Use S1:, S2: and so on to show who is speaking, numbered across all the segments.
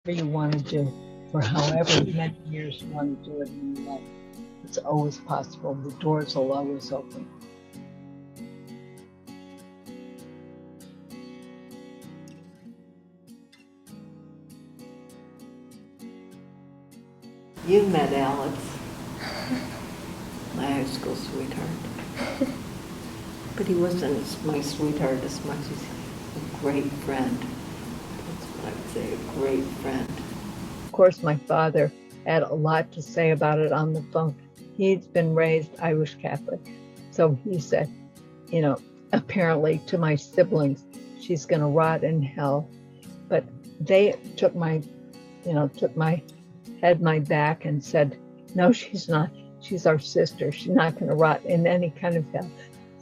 S1: you want to do for however many years you want to do it in your life. It's always possible. The doors will always open.
S2: You met Alex, my high school sweetheart. But he wasn't my sweetheart as much as a great friend. That's what I would say, a great friend.
S1: Of course, my father had a lot to say about it on the phone. He'd been raised Irish Catholic. So he said, apparently to my siblings, she's going to rot in hell. But they took my had my back and said, no, she's not. She's our sister. She's not going to rot in any kind of hell.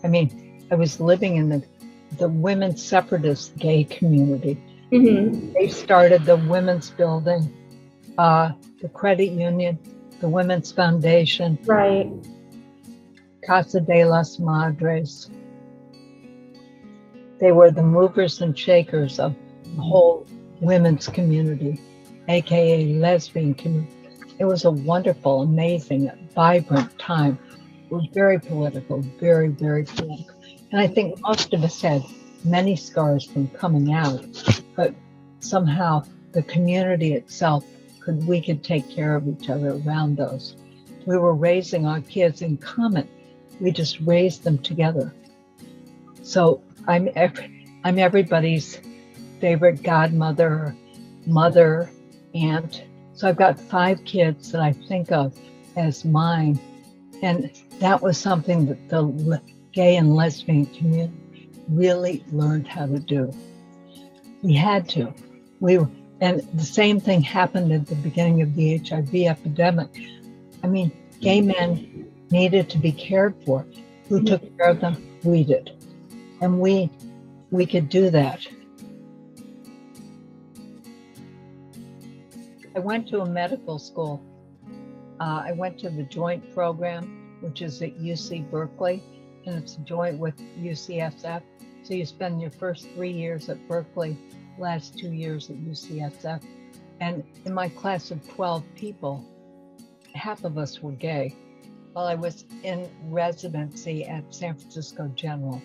S1: I mean, I was living in the women's separatist gay community. Mm-hmm. They started the women's building, the credit union, the women's foundation.
S3: Right.
S1: Casa de las Madres. They were the movers and shakers of the whole women's community, aka lesbian community. It was a wonderful, amazing, vibrant time. It was very political, very, very political. And I think most of us had many scars from coming out, but somehow the community itself, we could take care of each other around those. We were raising our kids in common. We just raised them together. So I'm everybody's favorite godmother, mother, aunt. So I've got 5 kids that I think of as mine. And that was something that the gay and lesbian community really learned how to do. We had to. And the same thing happened at the beginning of the HIV epidemic. I mean, gay men needed to be cared for. Who took care of them? We did. And we could do that. I went to a medical school. I went to the joint program, which is at UC Berkeley, and it's joint with UCSF. So you spend your first 3 years at Berkeley, last 2 years at UCSF. And in my class of 12 people, half of us were gay. While I was in residency at San Francisco General,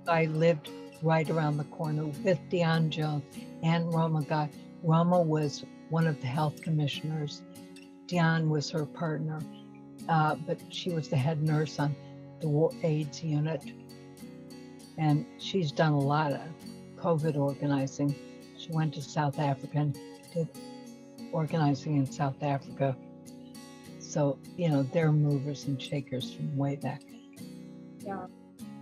S1: I lived right around the corner with Dion Jones and Roma Guy. Roma was one of the health commissioners. Dion was her partner, but she was the head nurse on the AIDS unit. And she's done a lot of COVID organizing. She went to South Africa and did organizing in South Africa. So, they're movers and shakers from way back.
S3: Yeah.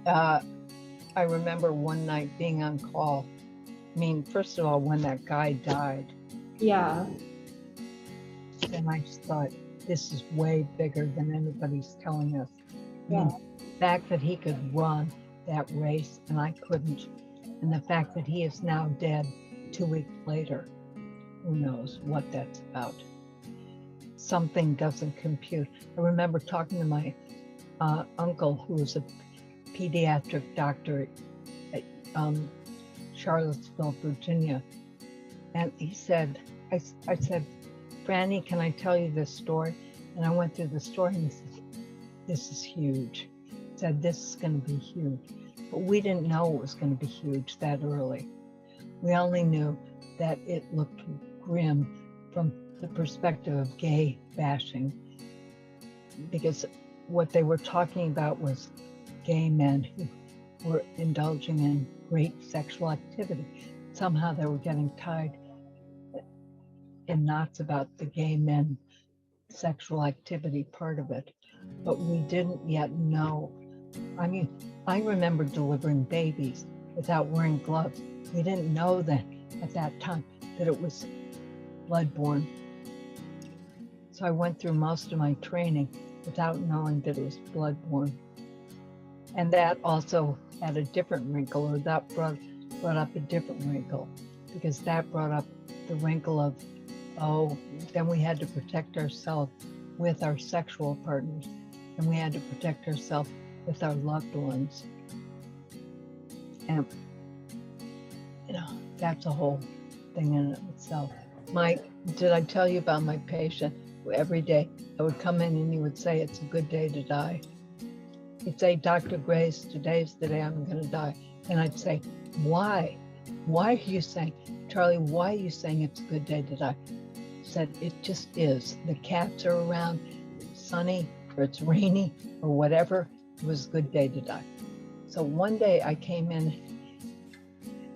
S1: I remember one night being on call. I mean, first of all, when that guy died.
S3: Yeah.
S1: And I just thought, this is way bigger than anybody's telling us.
S3: Yeah.
S1: I mean, the fact that he could run that race and I couldn't, and the fact that he is now dead 2 weeks later, who knows what that's about. Something doesn't compute. I remember talking to my uncle, who was a pediatric doctor at Charlottesville, Virginia. And he said, I said, Franny, can I tell you this story? And I went through the story and he said, this is huge. He said, this is going to be huge. But we didn't know it was going to be huge that early. We only knew that it looked grim from the perspective of gay bashing, because what they were talking about was gay men who were indulging in great sexual activity. Somehow they were getting tied in knots about the gay men sexual activity part of it, but we didn't yet know. I mean, I remember delivering babies without wearing gloves. We didn't know that at that time that it was bloodborne. So I went through most of my training without knowing that it was bloodborne. And that also had a different wrinkle, or that brought up a different wrinkle, because that brought up the wrinkle of, then we had to protect ourselves with our sexual partners, and we had to protect ourselves with our loved ones. And, that's a whole thing in itself. Did I tell you about my patient who every day I would come in and he would say, it's a good day to die. He'd say, Dr. Grace, today's the day I'm going to die. And I'd say, why? Why are you saying, Charlie, why are you saying it's a good day to die? He said, it just is. The cats are around, it's sunny, or it's rainy, or whatever. It was a good day to die. So one day I came in,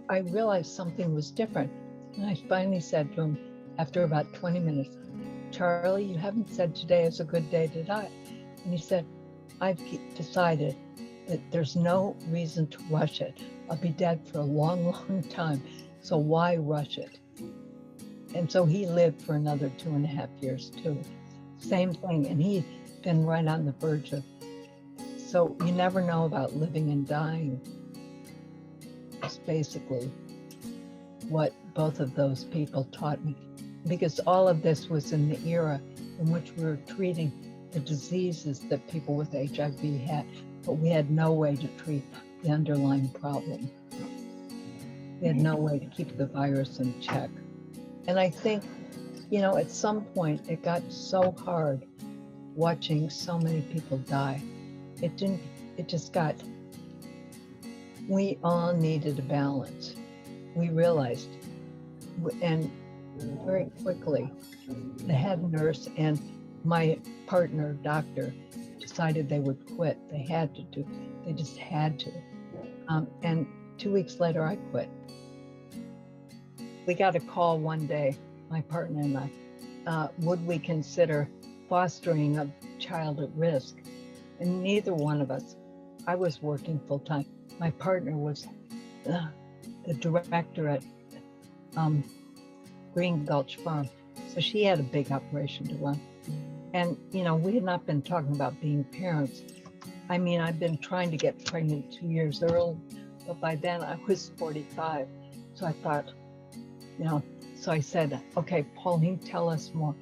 S1: I realized something was different. And I finally said to him, after about 20 minutes, Charlie, you haven't said today is a good day to die. And he said, I've decided that there's no reason to rush it. I'll be dead for a long, long time. So why rush it? And so he lived for another 2.5 years too. Same thing. And he'd been right on the verge of, so you never know about living and dying. It's basically what both of those people taught me, because all of this was in the era in which we were treating the diseases that people with HIV had, but we had no way to treat the underlying problem. We had no way to keep the virus in check. And I think, at some point it got so hard watching so many people die. We all needed a balance. We realized, and very quickly, the head nurse and my partner, doctor, decided they would quit. They just had to. And 2 weeks later, I quit. We got a call one day, my partner and I, would we consider fostering a child at risk? And neither one of us, I was working full time. My partner was the director at Green Gulch Farm. So she had a big operation to run. And, we had not been talking about being parents. I mean, I've been trying to get pregnant 2 years early, but by then I was 45. So I thought, so I said, okay, Pauline, tell us more.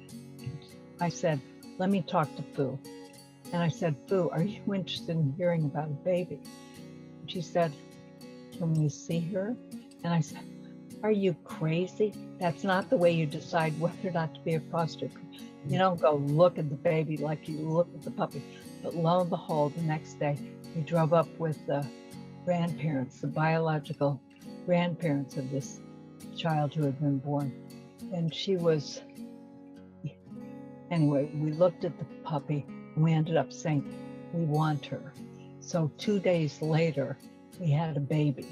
S1: I said, let me talk to Fu. And I said, Fu, are you interested in hearing about a baby? And she said, can we see her? And I said, are you crazy? That's not the way you decide whether or not to be a foster parent. You don't go look at the baby like you look at the puppy. But lo and behold, the next day, we drove up with the grandparents, the biological grandparents of this child who had been born. And anyway, we looked at the puppy and we ended up saying, we want her. So 2 days later, we had a baby,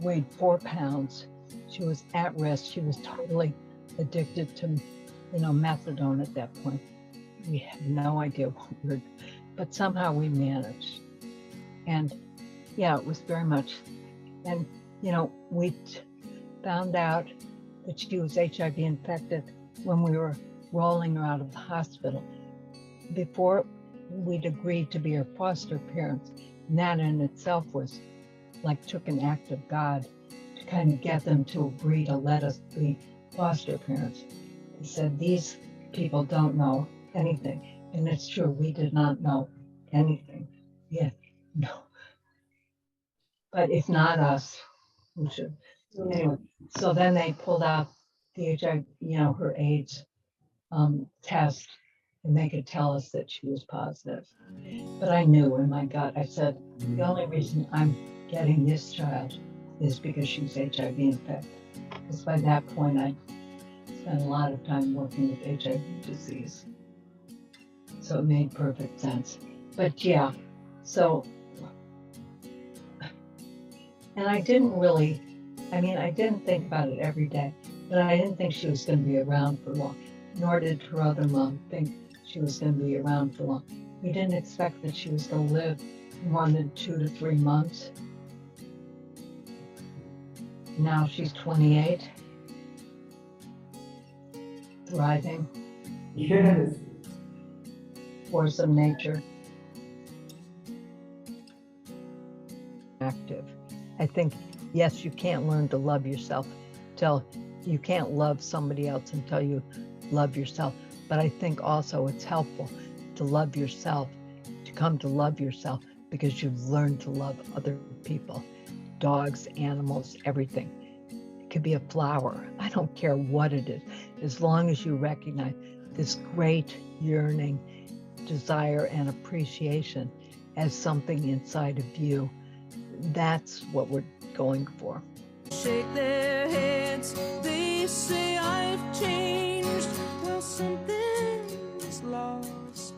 S1: weighed 4 pounds. She was at risk. She was totally addicted to, methadone at that point. We had no idea what we were, but somehow we managed. And yeah, it was very much, and we found out that she was HIV infected when we were rolling her out of the hospital. Before we'd agreed to be her foster parents, and that in itself was took an act of God to kind of get them to agree to let us be foster parents. He said, these people don't know anything. And it's true, we did not know anything. Yeah, no. But if not us, we should. Anyway, so then they pulled out the HIV, her AIDS test, and they could tell us that she was positive. But I knew in my gut, I said, the only reason I'm getting this child is because she's HIV infected. Because by that point, I spent a lot of time working with HIV disease. So it made perfect sense. But yeah, so, and I didn't think about it every day, but I didn't think she was going to be around for long, nor did her other mom think she was going to be around for long. We didn't expect that she was going to live more than 2 to 3 months. Now she's 28, thriving.
S4: Yes.
S1: Force of nature. Active. I think, yes, you can't learn to love yourself till you can't love somebody else until you love yourself. But I think also it's helpful to love yourself, to come to love yourself, because you've learned to love other people, dogs, animals, everything. It could be a flower. I I don't care what it is, as long as you recognize this great yearning, desire, and appreciation as something inside of you. That's what we're going for.
S4: Shake their heads, they say I've changed. Well, something's lost,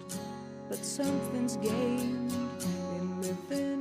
S4: but something's gained in living